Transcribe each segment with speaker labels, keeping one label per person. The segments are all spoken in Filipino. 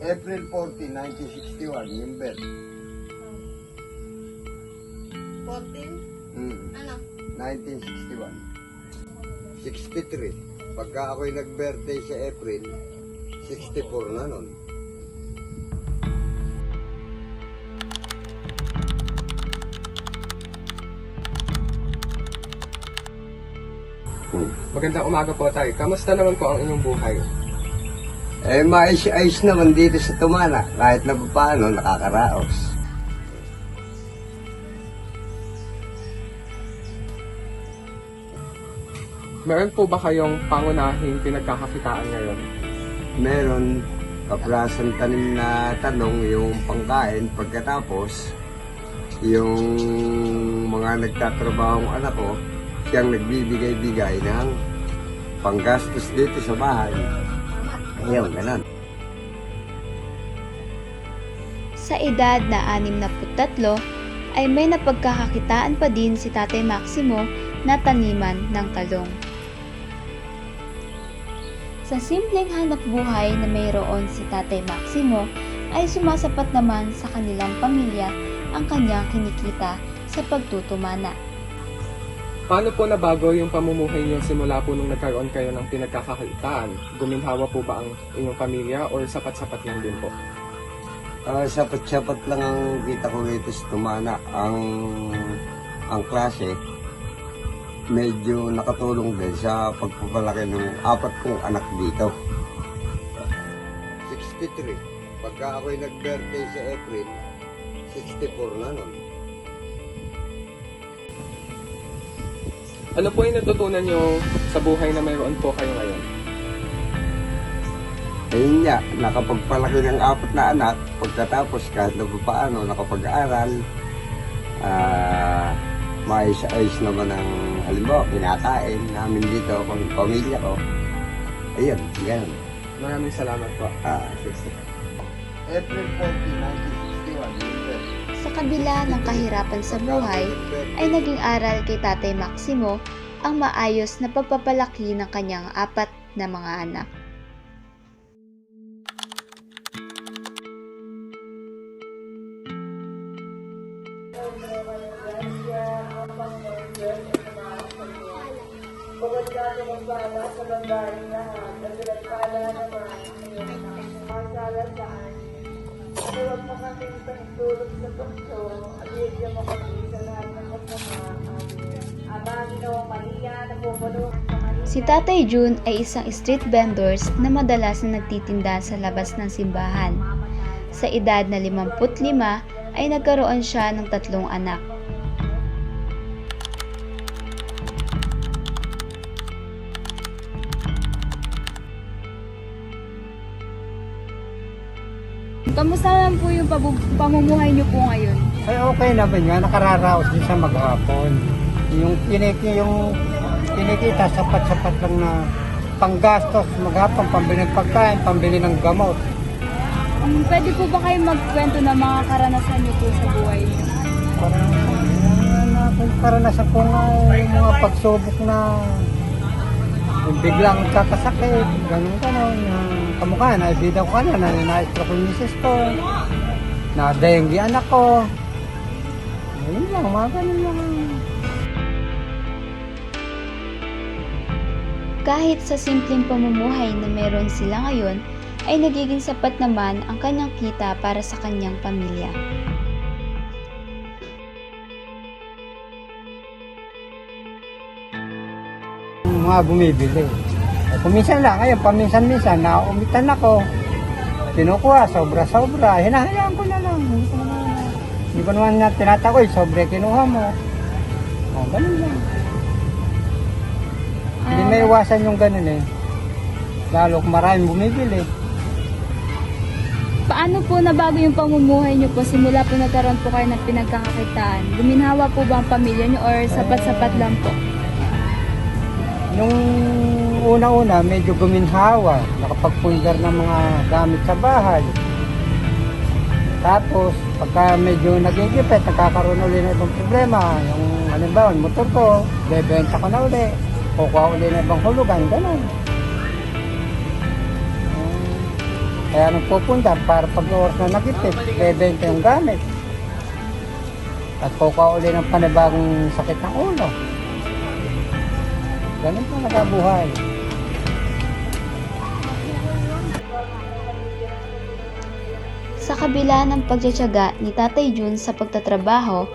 Speaker 1: April 14, 1961, yung birth.
Speaker 2: 14? Ano?
Speaker 1: 1961. 63. Pagka ako'y nag-birthday sa April, 64 na nun.
Speaker 3: Magandang umaga po tayo. Kamusta naman po ang inyong buhay?
Speaker 1: Maayos-ayos naman dito sa Tumana, kahit na paano nakakaraos.
Speaker 3: Meron po ba kayong pangunahing pinagkakakitaan ngayon?
Speaker 1: Meron kaprasan tanim na tanong yung pangkain, pagkatapos yung mga nagtatrabahong anak ko, siyang nagbibigay-bigay ng panggastos dito sa bahay. Ayun, ganun.
Speaker 4: Sa edad na 63 ay may napagkakakitaan pa din si Tatay Maximo na taniman ng talong. Sa simpleng hanap buhay na mayroon si Tatay Maximo ay sumasapat naman sa kanilang pamilya ang kanyang kinikita sa pagtutumana.
Speaker 3: Paano po nabago yung pamumuhay niyo simula po nung nagkaroon kayo ng pinagkakakitaan? Guminhawa po ba ang inyong pamilya or sapat-sapat lang din po?
Speaker 1: Sapat-sapat lang ang kita ko rito sa Tumana. Ang klase, medyo nakatulong din sa pagpapalaki ng 4 kong anak dito. 63. Pagka ako'y nag-birthday sa April, 64 na nun.
Speaker 3: Ano po yung natutunan niyo sa buhay na mayroon po kayo ngayon?
Speaker 1: Ayun nga, nakapagpalaki ng 4 na anak, pagkatapos kahit na paano nakapag-aral, maayos-ayos naman ang halimbawa, kinakain namin dito, ang pamilya ko. Ayun, ganun.
Speaker 3: Maraming salamat po.
Speaker 1: April 14, 1961,
Speaker 4: Sa kabila ng kahirapan sa buhay, ay naging aral kay Tatay Maximo ang maayos na pagpapalaki ng kanyang 4 na mga anak.
Speaker 5: Bukod dati magbala sa babaeng lahat, at pinagpala naman ang kasalasaan. At huwag mo kaming pagtulog sa tukso, at hindi mo kami sa lahat ng masama. Ama, Ginoong Maria, napupunuan sa Maria.
Speaker 4: Si Tatay June ay isang street vendors na madalas na nagtitinda sa labas ng simbahan. Sa edad na 55 ay nagkaroon siya ng 3 anak. Kamusta naman po yung pamumuhay niyo po ngayon?
Speaker 6: Ay okay naman nga, nakararaos din sa maghapon. Yung kinikita, sapat-sapat lang na panggastos maghapon, pambili ng pagkain, pambili ng gamot.
Speaker 4: Pwede po ba kayo magkwento ng mga karanasan niyo po sa buhay niyo?
Speaker 6: Karanasan ko nga yung mga pagsubok na yung biglang kakasakit, ganun-ganun. Kamukha, naibida ko kanina, na-stroke yung misis ko, na-dengue anak ko. Ayun lang, mga ganun lang.
Speaker 4: Kahit sa simpleng pamumuhay na meron sila ngayon, ay nagiging sapat naman ang kanyang kita para sa kanyang pamilya.
Speaker 6: Mga bumibili. Kuminsan lang, ngayon, paminsan-minsan, nauumitan ako. Kinukuha, sobra-sobra. Hinahayaan ko na lang. Hindi ko naman na tinatakoy, sobre kinuha mo. Ganun lang. Hindi may iwasan yung ganun eh. Lalo kung maraming bumibili.
Speaker 4: Paano po nabago yung pamumuhay niyo po simula po nagkaroon po kayo ng pinagkakakitaan? Guminhawa po ba ang pamilya niyo or sapat-sapat lang po?
Speaker 6: Nung una-una, medyo guminhawa. Nakapagpundar ng mga gamit sa bahay. Tapos, pagka medyo nagigipit, nagkakaroon ulit na ibang problema. Yung halimbawa, yung motor ko, bebenta ko na ulit. Kukuha ulit na ibang hulugan, gano'n. Kaya nagpupundar para pag oras na nagipit, bebenta yung gamit. At kukuha ulit ng panibagong sakit ng ulo. Ganun po nagabuhay.
Speaker 4: Sa kabila ng pagtsatsaga ni Tatay Jun sa pagtatrabaho,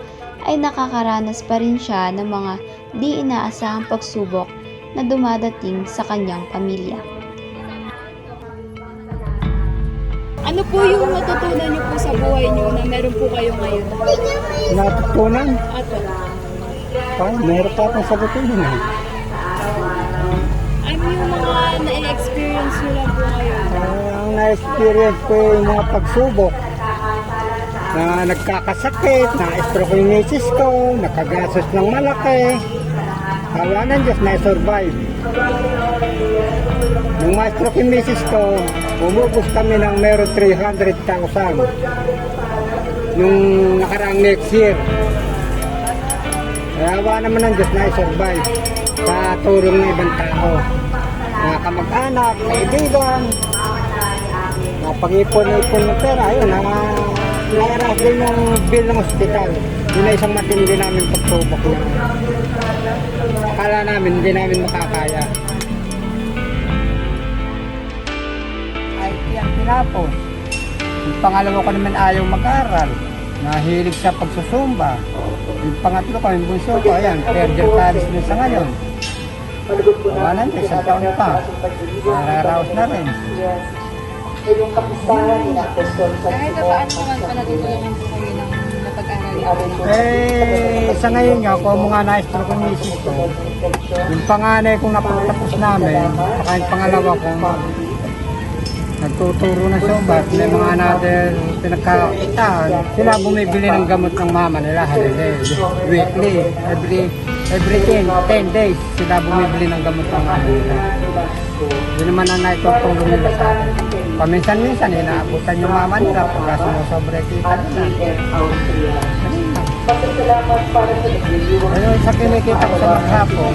Speaker 4: ay nakakaranas pa rin siya ng mga di inaasahang pagsubok na dumadating sa kanyang pamilya. Ano po yung natutunan niyo po sa buhay niyo na meron po kayo ngayon?
Speaker 6: Natutunan,
Speaker 4: Ato.
Speaker 6: meron pa akong sagutin yun eh.
Speaker 4: Ano yung mga na-experience niyo lang po ngayon?
Speaker 6: Ang na-experience ko yung mga pagsubok na nagkakasakit, na-stroke yung misis ko, nakagastos ng malaki. Tawa ng Diyos, na-survive. Nung ma-stroke yung misis ko, umubos kami ng meron 300,000 nung nakaraang next year. Tawa naman ng Diyos, na-survive sa tulong ng ibang tao. Mga kamag-anak, kaibigan, pag-ipon-ipon ng pera, ayun, nairas din yung bill ng ospital. Yun na isang matindi namin pagsubok na akala namin, hindi namin makakaya. Ay, yan tinapos. Yung pangalawa ko naman ayaw mag-aral. Nahilig sa pagsusumba. Yung pangatlo ko, yung bunso ko, ayan, third year college na sa ngayon. Kawalan, isang taon pa. Nararaos na rin.
Speaker 5: Yung kapistahan na
Speaker 4: Kahit na paano naman pa natutulungan po kayo ng napag-aral?
Speaker 6: Sa ngayon nga, kung mga na-stroke yung misis ko, yung panganay kong napatapos namin, saka yung pangalawa kong nagtuturo ng sobat, may mga another pinagkakakitaan, sila bumibili ng gamot ng mama nila, weekly, every 10 days, sila bumibili ng gamot ng mama nila. Yun naman ang naitutulong nila sa akin. Paminsan-minsan, inaabutan yung mama nila pagka sumusobre kita nila. Ano sa kinikita ko sa maghapon,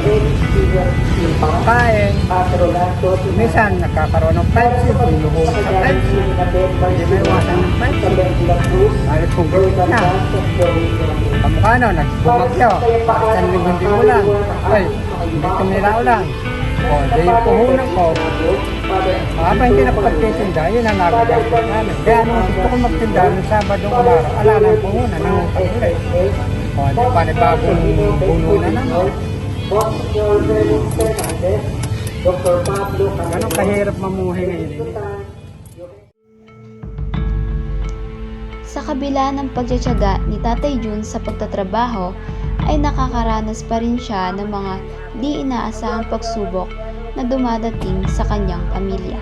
Speaker 6: yung pagkain, minsan nakakaroon ng 5-6, binuhulog sa 5-6, hindi may iwasan ng 5-6. Dahil kung gawin na, kamukha na, nagbumagyo, isang hindi ulan, ay, hindi tumira ulan. O, di yung puhunan ko, habang hindi nakapagtitinda, yun ang nagagamit namin. Kaya nung gusto ko magtinda, nung Sabado umaraw, ala ng puhunan, nangungkag ulit. O, di panibagong puhunan naman. Ganun kahirap mamuhay ngayon.
Speaker 4: Sa kabila ng pagtsatsaga ni Tatay Jun sa pagtatrabaho, ay nakakaranas pa rin siya ng mga di inaasahang pagsubok na dumadating sa kanyang pamilya.